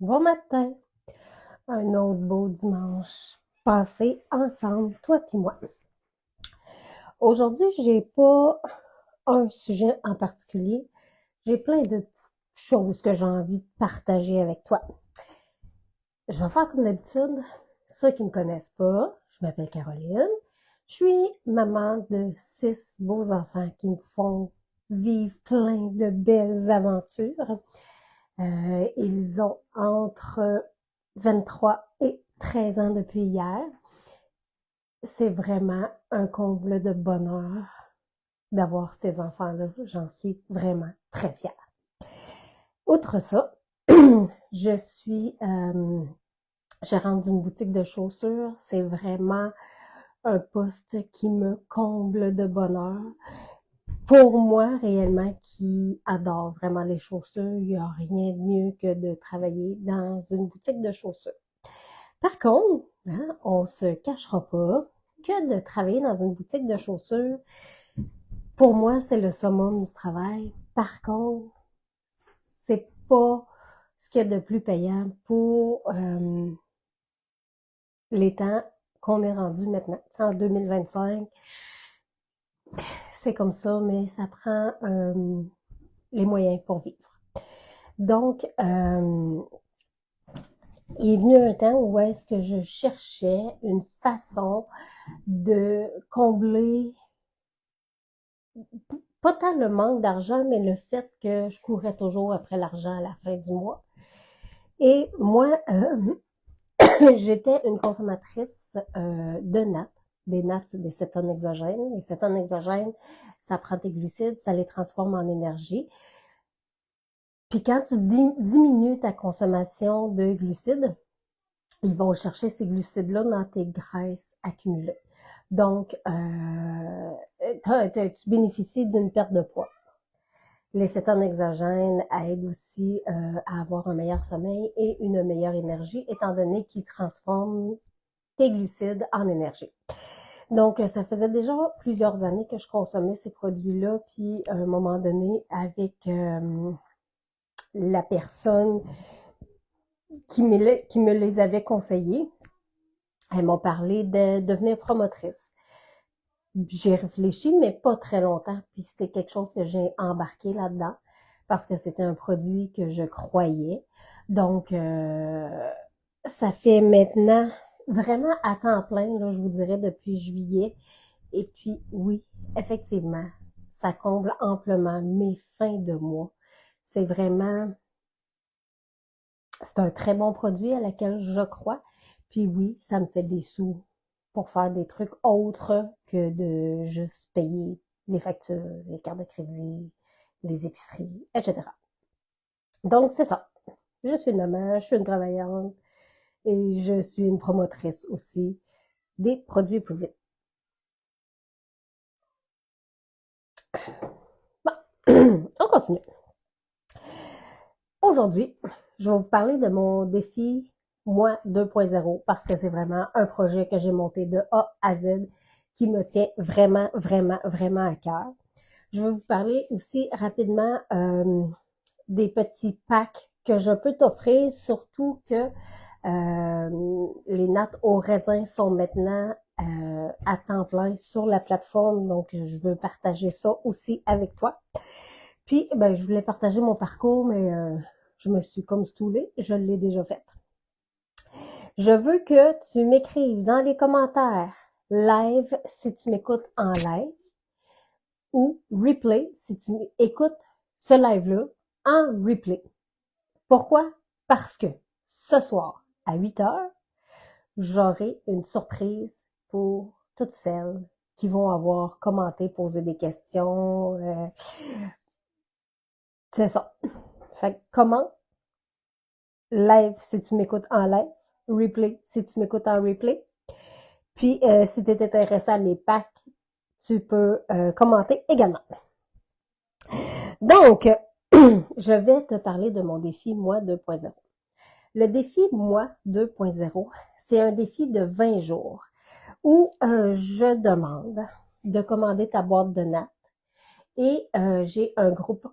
Bon matin, un autre beau dimanche passé ensemble, toi puis moi. Aujourd'hui, j'ai pas un sujet en particulier. J'ai plein de petites choses que j'ai envie de partager avec toi. Je vais faire comme d'habitude. Ceux qui me connaissent pas, je m'appelle Caroline. Je suis maman de 6 beaux enfants qui me font vivre plein de belles aventures. Ils ont entre 23 et 13 ans depuis hier. C'est vraiment un comble de bonheur d'avoir ces enfants-là. J'en suis vraiment très fière. Outre ça, je suis gérante d'une boutique de chaussures. C'est vraiment un poste qui me comble de bonheur. Pour moi, réellement, qui adore vraiment les chaussures, il n'y a rien de mieux que de travailler dans une boutique de chaussures. Par contre, hein, on se cachera pas que de travailler dans une boutique de chaussures, pour moi, c'est le summum du travail. Par contre, c'est pas ce qu'il y a de plus payant pour les temps qu'on est rendu maintenant. T'sais, en 2025, c'est comme ça, mais ça prend les moyens pour vivre. Donc, il est venu un temps où est-ce que je cherchais une façon de combler pas tant le manque d'argent, mais le fait que je courais toujours après l'argent à la fin du mois. Et moi, j'étais une consommatrice de nattes. Des nattes, c'est des cétones exogènes. Les cétones exogènes, ça prend tes glucides, ça les transforme en énergie. Puis quand tu diminues ta consommation de glucides, ils vont chercher ces glucides-là dans tes graisses accumulées. Donc, tu bénéficies d'une perte de poids. Les cétones exogènes aident aussi à avoir un meilleur sommeil et une meilleure énergie, étant donné qu'ils transforment tes glucides en énergie. Donc, ça faisait déjà plusieurs années que je consommais ces produits-là, puis à un moment donné, avec la personne qui me les avait conseillés, elles m'ont parlé de devenir promotrice. J'ai réfléchi, mais pas très longtemps, puis c'est quelque chose que j'ai embarqué là-dedans parce que c'était un produit que je croyais. Donc, ça fait maintenant vraiment à temps plein, là, je vous dirais, depuis juillet. Et puis, oui, effectivement, ça comble amplement mes fins de mois. C'est vraiment, c'est un très bon produit à laquelle je crois. Puis oui, ça me fait des sous pour faire des trucs autres que de juste payer les factures, les cartes de crédit, les épiceries, etc. Donc, c'est ça. Je suis une maman, je suis une travaillante et je suis une promotrice aussi des produits plus vite. Bon, on continue. Aujourd'hui, je vais vous parler de mon défi moi 2.0 parce que c'est vraiment un projet que j'ai monté de A à Z qui me tient vraiment, vraiment, vraiment à cœur. Je vais vous parler aussi rapidement des petits packs que je peux t'offrir, surtout que les nattes au raisin sont maintenant à temps plein sur la plateforme, donc je veux partager ça aussi avec toi. Puis, ben, je voulais partager mon parcours, mais je me suis comme stoulée, je l'ai déjà fait. Je veux que tu m'écrives dans les commentaires live si tu m'écoutes en live ou replay si tu écoutes ce live-là en replay. Pourquoi? Parce que ce soir, à 8 heures, j'aurai une surprise pour toutes celles qui vont avoir commenté, posé des questions. C'est ça. Fait que comment? Live si tu m'écoutes en live, replay si tu m'écoutes en replay. Puis, si tu es intéressé à mes packs, tu peux commenter également. Donc, je vais te parler de mon défi Moi 2.0. Le défi Moi 2.0, c'est un défi de 20 jours où je demande de commander ta boîte de nattes et j'ai un groupe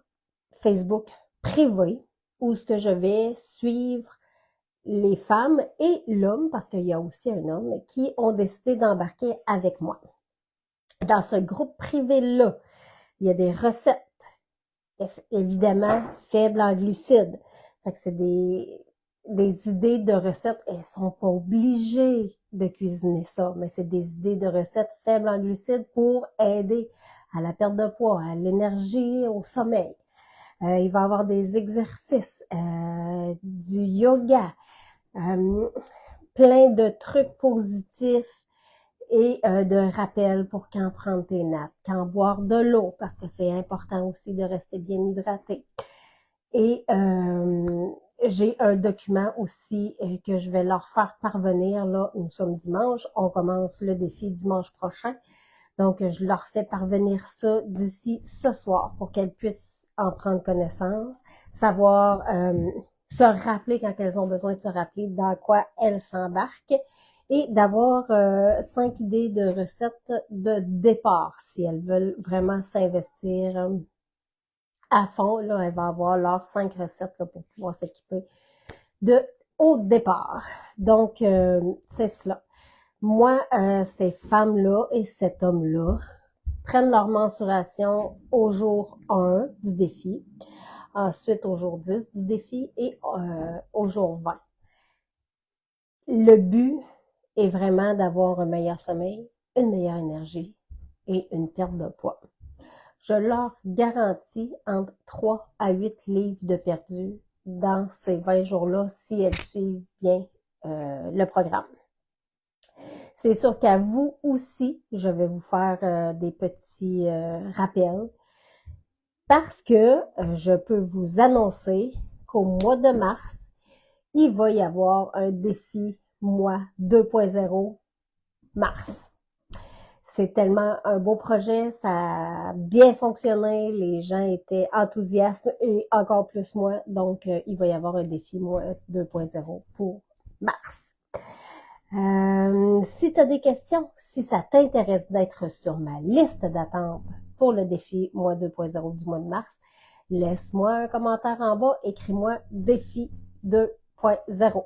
Facebook privé où ce que je vais suivre les femmes et l'homme, parce qu'il y a aussi un homme, qui ont décidé d'embarquer avec moi. Dans ce groupe privé-là, il y a des recettes, évidemment, faibles en glucides. Fait que c'est des idées de recettes. Elles sont pas obligées de cuisiner ça, mais c'est des idées de recettes faibles en glucides pour aider à la perte de poids, à l'énergie, au sommeil. Il va y avoir des exercices, du yoga, plein de trucs positifs et de rappels pour quand prendre tes nappes, quand boire de l'eau, parce que c'est important aussi de rester bien hydraté. Et j'ai un document aussi que je vais leur faire parvenir. Là, nous sommes dimanche, on commence le défi dimanche prochain. Donc, je leur fais parvenir ça d'ici ce soir pour qu'elles puissent en prendre connaissance, savoir se rappeler quand elles ont besoin de se rappeler dans quoi elles s'embarquent et d'avoir 5 idées de recettes de départ si elles veulent vraiment s'investir à fond. Là, elles vont avoir leurs 5 recettes là, pour pouvoir s'équiper au départ. Donc, c'est cela. Moi, ces femmes-là et cet homme-là prennent leur mensuration au jour 1 du défi, ensuite au jour 10 du défi et au jour 20. Le but est vraiment d'avoir un meilleur sommeil, une meilleure énergie et une perte de poids. Je leur garantis entre 3 à 8 livres de perdu dans ces 20 jours-là si elles suivent bien le programme. C'est sûr qu'à vous aussi, je vais vous faire des petits rappels parce que je peux vous annoncer qu'au mois de mars, il va y avoir un défi mois 2.0 mars. C'est tellement un beau projet, ça a bien fonctionné, les gens étaient enthousiastes et encore plus moi, donc il va y avoir un défi mois 2.0 pour mars. Si tu as des questions, si ça t'intéresse d'être sur ma liste d'attente pour le défi mois 2.0 du mois de mars, laisse-moi un commentaire en bas, écris-moi défi 2.0.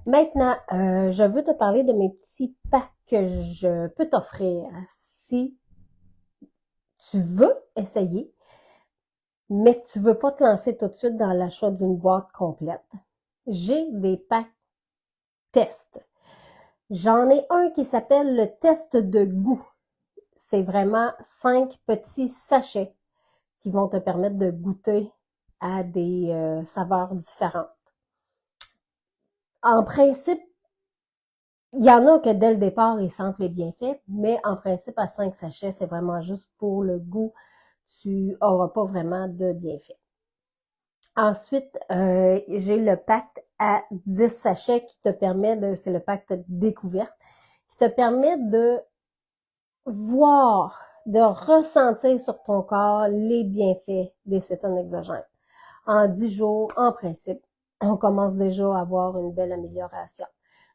Maintenant, je veux te parler de mes petits packs que je peux t'offrir si tu veux essayer, mais que tu veux pas te lancer tout de suite dans l'achat d'une boîte complète. J'ai des packs tests. J'en ai un qui s'appelle le test de goût. C'est vraiment 5 petits sachets qui vont te permettre de goûter à des saveurs différentes. En principe, il y en a que dès le départ, ils sentent les bienfaits, mais en principe, à 5 sachets, c'est vraiment juste pour le goût. Tu n'auras pas vraiment de bienfaits. Ensuite, j'ai le pack à 10 sachets qui te permet c'est le pack de découverte, qui te permet de voir, de ressentir sur ton corps les bienfaits des cétones exogènes. En 10 jours, en principe, on commence déjà à avoir une belle amélioration.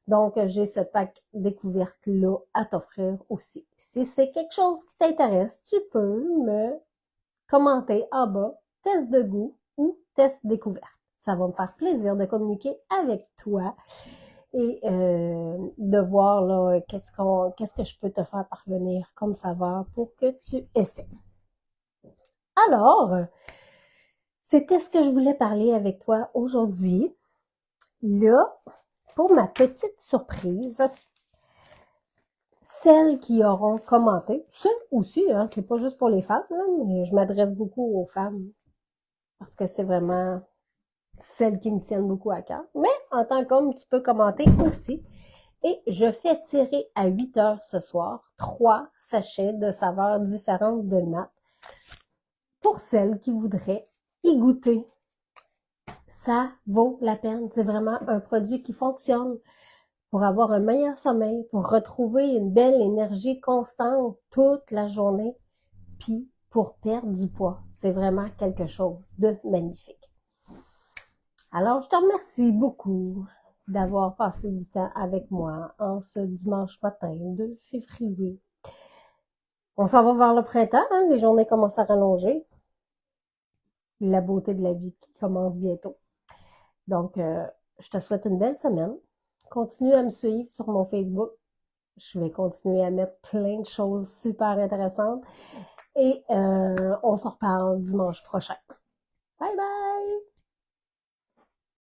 Donc, j'ai ce pack découverte-là à t'offrir aussi. Si c'est quelque chose qui t'intéresse, tu peux me commenter en bas, test de goût ou test découverte. Ça va me faire plaisir de communiquer avec toi et de voir là qu'est-ce que je peux te faire parvenir comme saveur pour que tu essaies. Alors, c'était ce que je voulais parler avec toi aujourd'hui. Là, pour ma petite surprise, celles qui auront commenté, ça aussi, hein, c'est pas juste pour les femmes, là, mais je m'adresse beaucoup aux femmes parce que c'est vraiment celles qui me tiennent beaucoup à cœur. Mais en tant qu'homme, tu peux commenter aussi. Et je fais tirer à 8 heures ce soir 3 sachets de saveurs différentes de nattes pour celles qui voudraient y goûter. Ça vaut la peine. C'est vraiment un produit qui fonctionne pour avoir un meilleur sommeil, pour retrouver une belle énergie constante toute la journée, puis pour perdre du poids. C'est vraiment quelque chose de magnifique. Alors, je te remercie beaucoup d'avoir passé du temps avec moi en ce dimanche matin de février. On s'en va vers le printemps, hein? Les journées commencent à rallonger. La beauté de la vie qui commence bientôt. Donc, je te souhaite une belle semaine. Continue à me suivre sur mon Facebook. Je vais continuer à mettre plein de choses super intéressantes. Et on se reparle dimanche prochain. Bye bye!